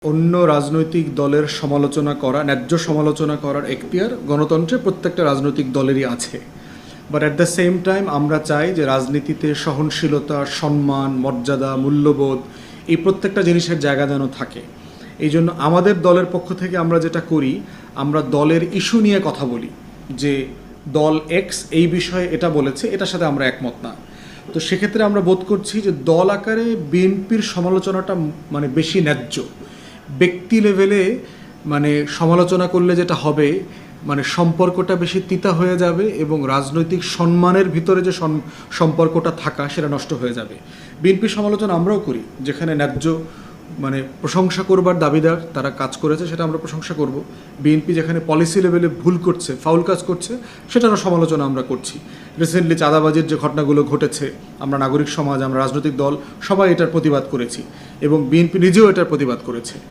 অন্য রাজনৈতিক দলের সমালোচনা করা, ন্যায্য সমালোচনা করার এখতিয়ার গণতন্ত্রে প্রত্যেকটা রাজনৈতিক দলেরই আছে। But at the same time আমরা চাই যে রাজনীতিতে সহনশীলতা, সম্মান, মর্যাদা, মূল্যবোধ এই প্রত্যেকটা জিনিসের জায়গা যেন থাকে। এই জন্য আমাদের দলের পক্ষ থেকে আমরা যেটা করি, আমরা দলের ইস্যু নিয়ে কথা বলি যে দল এক্স এই বিষয়ে এটা বলেছে, এটার সাথে আমরা একমত না। তো সেক্ষেত্রে আমরা বোধ করছি যে দল আকারে বিএনপির সমালোচনাটা মানে বেশি ন্যায্য। ব্যক্তি লেভেলে মানে সমালোচনা করলে যেটা হবে, মানে সম্পর্কটা বেশি তিতা হয়ে যাবে এবং রাজনৈতিক সম্মানের ভিতরে যে সম্পর্কটা থাকা সেটা নষ্ট হয়ে যাবে। বিএনপির সমালোচনা আমরাও করি, যেখানে ন্যায্য মানে প্রশংসা করবার দাবিদার তারা কাজ করেছে সেটা আমরা প্রশংসা করব। বিএনপি যেখানে পলিসি লেভেলে ভুল করছে, ফাউল কাজ করছে, সেটারও সমালোচনা আমরা করছি। রিসেন্টলি চাঁদাবাজির যে ঘটনাগুলো ঘটেছে, আমরা নাগরিক সমাজ, আমরা রাজনৈতিক দল সবাই এটার প্রতিবাদ করেছি এবং বিএনপি নিজেও এটার প্রতিবাদ করেছে।